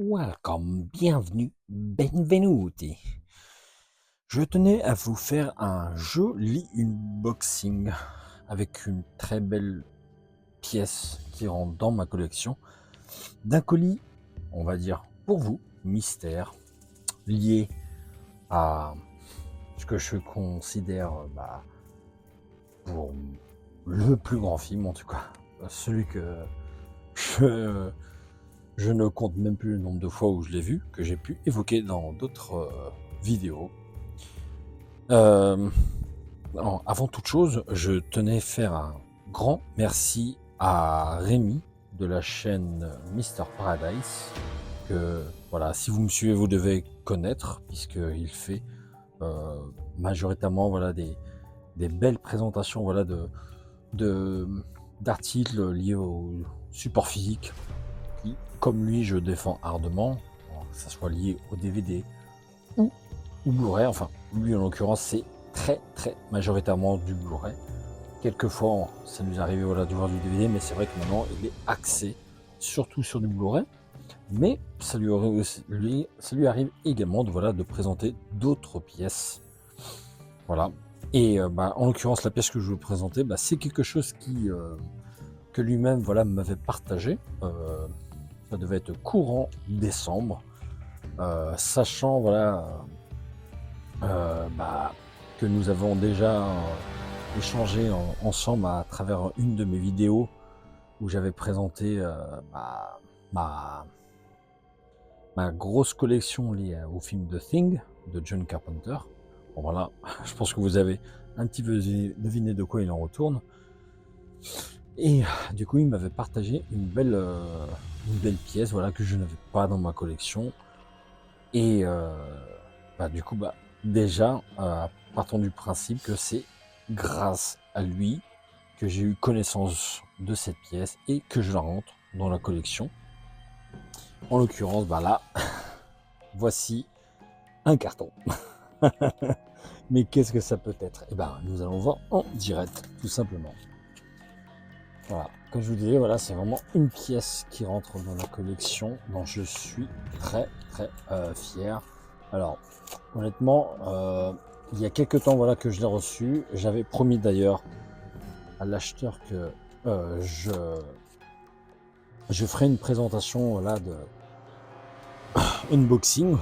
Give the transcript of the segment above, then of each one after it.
Welcome, bienvenue, benvenuti. Je tenais à vous faire un joli unboxing avec une très belle pièce qui rentre dans ma collection d'un colis, on va dire pour vous, mystère, lié à ce que je considère pour le plus grand film, en tout cas, celui que je ne compte même plus le nombre de fois où je l'ai vu, que j'ai pu évoquer dans d'autres vidéos. Avant toute chose, je tenais à faire un grand merci à Rémi de la chaîne Mister Paradise, que voilà, si vous me suivez, vous devez connaître, puisqu'il fait majoritairement des belles présentations d'articles liés au support physique, qui, comme lui, je défends ardemment, que ça soit lié au DVD ou Blu-ray. Enfin, lui en l'occurrence, c'est très majoritairement du Blu-ray. Quelquefois, ça nous arrive de voir du DVD, mais c'est vrai que maintenant, il est axé surtout sur du Blu-ray. Mais ça lui arrive également de présenter d'autres pièces. Voilà. Et en l'occurrence, la pièce que je vais vous présenter, c'est quelque chose que lui-même m'avait partagé. Ça devait être courant décembre, sachant que nous avons déjà échangé ensemble à travers une de mes vidéos où j'avais présenté ma grosse collection liée au film The Thing de John Carpenter. Bon voilà, je pense que vous avez un petit peu deviné de quoi il en retourne. Et du coup, il m'avait partagé une belle pièce, que je n'avais pas dans ma collection. Et déjà, partons du principe que c'est grâce à lui que j'ai eu connaissance de cette pièce et que je la rentre dans la collection. En l'occurrence, là, voici un carton. Mais qu'est-ce que ça peut être? Nous allons voir en direct, tout simplement. Voilà, comme je vous disais, c'est vraiment une pièce qui rentre dans la collection, dont je suis très fier. Alors, honnêtement, il y a quelques temps que je l'ai reçu. J'avais promis d'ailleurs à l'acheteur que je ferai une présentation de unboxing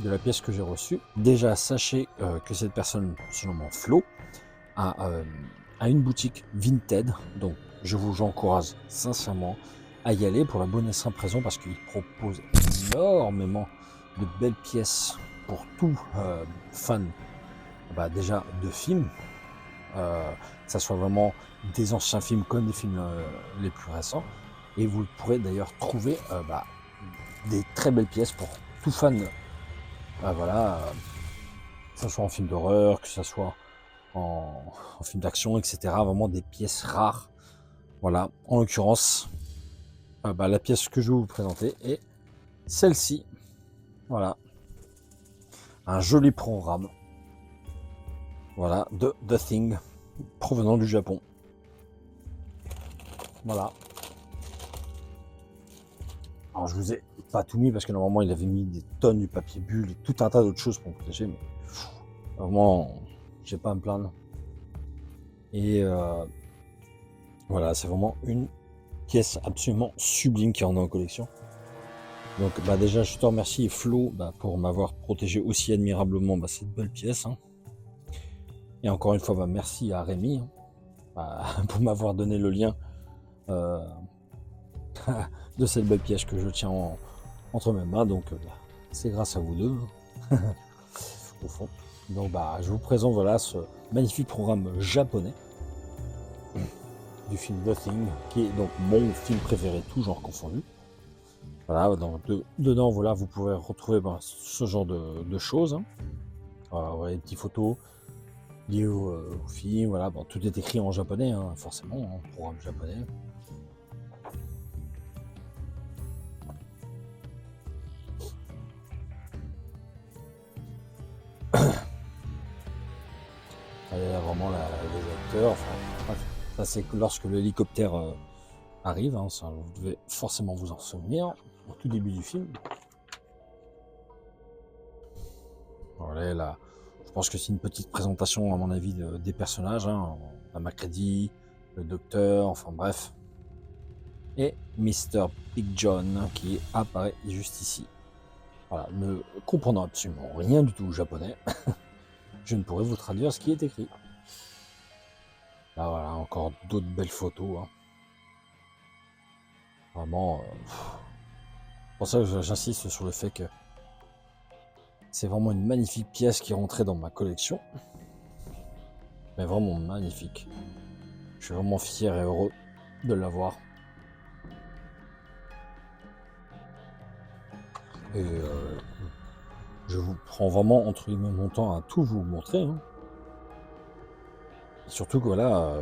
de la pièce que j'ai reçue. Déjà, sachez que cette personne, surnommée Flo, a une boutique Vinted, donc je vous encourage sincèrement à y aller pour la bonne et simple raison parce qu'il propose énormément de belles pièces pour tout fan déjà de films, que ça soit vraiment des anciens films comme des films les plus récents, et vous pourrez d'ailleurs trouver des très belles pièces pour tout fan, que ce soit en film d'horreur, que ce soit en film d'action, etc. Vraiment des pièces rares. Voilà, en l'occurrence, la pièce que je vais vous présenter est celle-ci. Voilà, un joli programme. Voilà, de The Thing, provenant du Japon. Voilà. Alors je vous ai pas tout mis parce que normalement il avait mis des tonnes de papier bulle et tout un tas d'autres choses pour me protéger, mais vraiment, j'ai pas à me plaindre. Et voilà, c'est vraiment une pièce absolument sublime qui en est en collection. Donc déjà je te remercie Flo pour m'avoir protégé aussi admirablement cette belle pièce, hein. Et encore une fois merci à Rémi pour m'avoir donné le lien de cette belle pièce que je tiens entre mes mains. Donc c'est grâce à vous deux au fond. Donc je vous présente ce magnifique programme japonais du film The Thing, qui est donc mon film préféré, tout genre confondu. Voilà, dedans vous pouvez retrouver ce genre de choses, hein. Des petites photos liées au film. Tout est écrit en japonais, hein, forcément, en programme japonais. Vraiment les acteurs, ça c'est lorsque l'hélicoptère arrive, hein, ça, vous devez forcément vous en souvenir au tout début du film. Voilà, là, je pense que c'est une petite présentation, à mon avis, des personnages. Hein. On a Macready, le docteur, enfin bref. Et Mr. Big John qui apparaît juste ici. Voilà, ne comprenant absolument rien du tout au japonais, je ne pourrais vous traduire ce qui est écrit. Là, voilà, encore d'autres belles photos. Hein. Vraiment, c'est pour ça que j'insiste sur le fait que c'est vraiment une magnifique pièce qui est rentrée dans ma collection. Mais vraiment magnifique. Je suis vraiment fier et heureux de l'avoir. Et je vous prends vraiment entre guillemets mon temps à tout vous montrer. Hein. Surtout que voilà,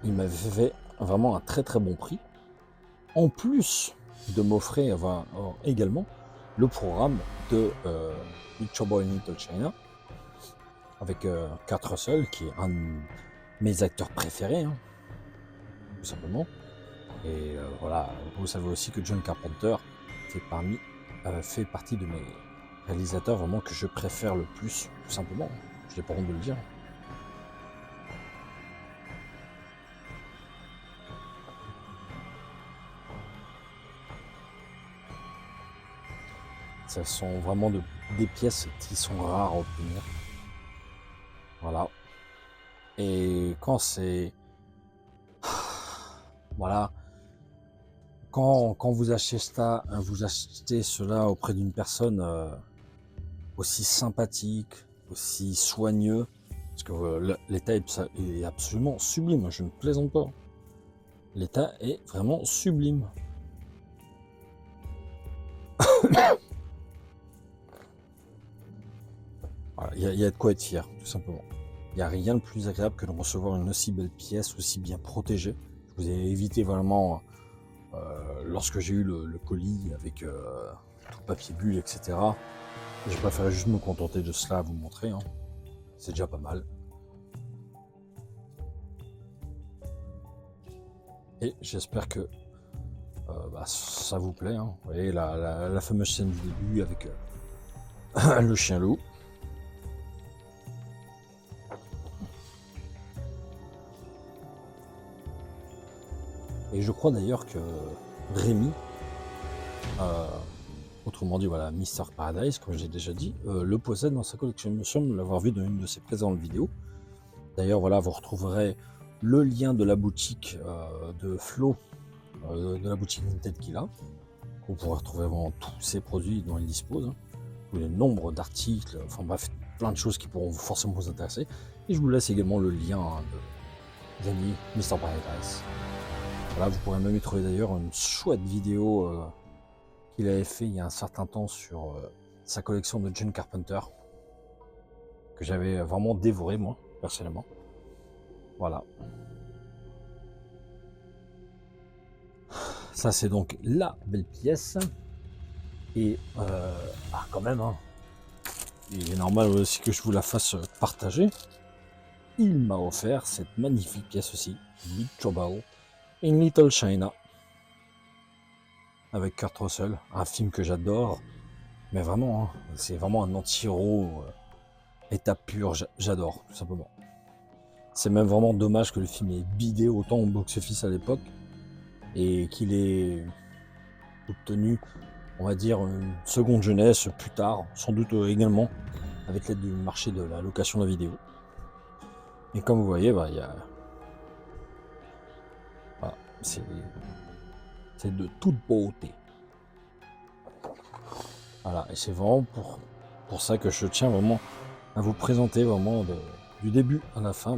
il m'avait fait vraiment un très très bon prix. En plus de m'offrir également le programme de Big Trouble in Little China avec Kurt Russell qui est un de mes acteurs préférés, hein, tout simplement. Et voilà, vous savez aussi que John Carpenter fait partie de mes réalisateurs vraiment que je préfère le plus, tout simplement. Je n'ai pas honte de le dire. Ce sont vraiment des pièces qui sont rares à obtenir. Voilà. Et quand c'est... Voilà. Quand vous achetez cela auprès d'une personne aussi sympathique, aussi soigneux, parce que l'état est absolument sublime, je ne plaisante pas. L'état est vraiment sublime. Voilà, il y a de quoi être fier, tout simplement. Il n'y a rien de plus agréable que de recevoir une aussi belle pièce, aussi bien protégée. Je vous ai évité vraiment, lorsque j'ai eu le colis avec tout le papier bulle, etc. J'ai préféré juste me contenter de cela à vous montrer. Hein. C'est déjà pas mal. Et j'espère que ça vous plaît. Hein. Vous voyez la fameuse scène du début avec le chien loup. Et je crois d'ailleurs que Rémi, autrement dit, voilà, Mr. Paradise, comme j'ai déjà dit, le possède dans sa collection. Il me semble l'avoir vu dans une de ses présentes vidéos. D'ailleurs, voilà, vous retrouverez le lien de la boutique de Flo, de la boutique Vinted qu'il a. Vous pourrez retrouver vraiment tous ces produits dont il dispose. Hein. Tous les nombres d'articles, enfin bref, plein de choses qui pourront forcément vous intéresser. Et je vous laisse également le lien de Rémi, Mr. Paradise. Voilà, vous pourrez même y trouver d'ailleurs une chouette vidéo qu'il avait fait il y a un certain temps sur sa collection de John Carpenter, que j'avais vraiment dévoré moi, personnellement. Voilà. Ça c'est donc la belle pièce. Et quand même, hein, il est normal aussi que je vous la fasse partager. Il m'a offert cette magnifique pièce aussi, Big Trouble in Little China, avec Kurt Russell, un film que j'adore, mais vraiment, hein, c'est vraiment un anti-héros état pur, j'adore, tout simplement. C'est même vraiment dommage que le film ait bidé autant au box-office à l'époque, et qu'il ait obtenu, on va dire, une seconde jeunesse plus tard, sans doute également, avec l'aide du marché de la location de la vidéo. Et comme vous voyez, il y a... Voilà, c'est de toute beauté. Voilà, et c'est vraiment pour ça que je tiens vraiment à vous présenter vraiment du début à la fin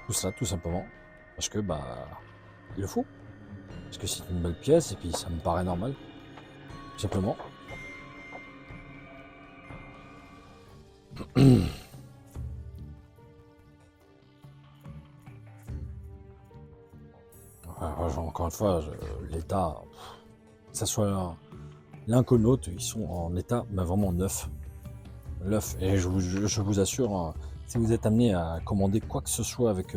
tout ça, tout simplement. Parce que il le faut. Parce que c'est une belle pièce et puis ça me paraît normal. Tout simplement. Alors, encore une fois, l'état, que ce soit l'un que l'autre, ils sont en état vraiment neuf. Et je vous assure, hein, si vous êtes amené à commander quoi que ce soit avec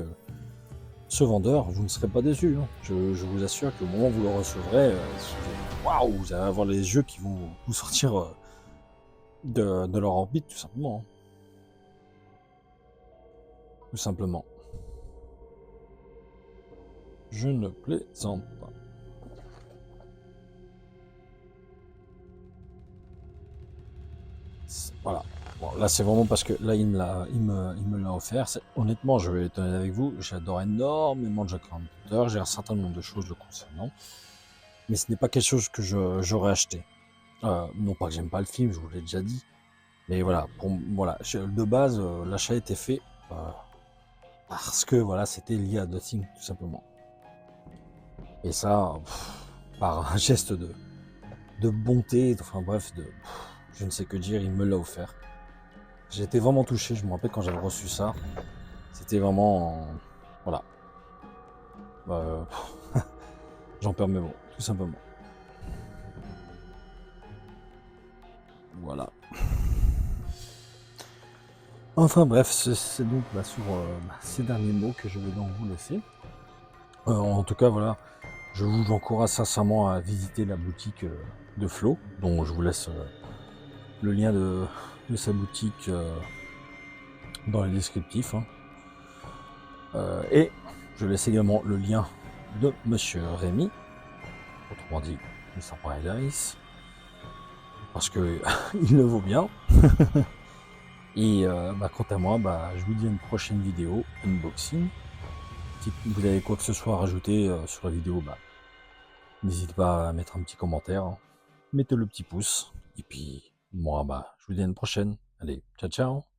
ce vendeur, vous ne serez pas déçu. Hein. Je vous assure qu'au moment où vous le recevrez, waouh, vous allez avoir les yeux qui vont vous sortir de leur orbite, tout simplement. Hein. Tout simplement. Je ne plaisante pas. Voilà. Bon, là, c'est vraiment parce que là, il me l'a offert. Honnêtement, je vais être honnête avec vous, j'adore énormément Jack Hunter. J'ai un certain nombre de choses le concernant, mais ce n'est pas quelque chose que j'aurais acheté. Non pas que j'aime pas le film, je vous l'ai déjà dit, mais voilà, voilà, de base, l'achat était fait parce que voilà, c'était lié à Nothing, tout simplement. Et ça, par un geste de bonté, enfin bref, je ne sais que dire, il me l'a offert. J'ai été vraiment touché, je me rappelle quand j'avais reçu ça. C'était vraiment... voilà. J'en perds mes mots, tout simplement. Voilà. Enfin bref, c'est donc sur ces derniers mots que je vais donc vous laisser. En tout cas, voilà, je vous encourage sincèrement à visiter la boutique de Flo, dont je vous laisse le lien de sa boutique dans les descriptifs. Hein. Et je laisse également le lien de Monsieur Rémi, autrement dit Mr. Paradise, parce que il le vaut bien. Et quant à moi, je vous dis à une prochaine vidéo unboxing. Si vous avez quoi que ce soit à rajouter sur la vidéo, n'hésitez pas à mettre un petit commentaire. Hein. Mettez le petit pouce. Et puis moi, je vous dis à une prochaine. Allez, ciao ciao.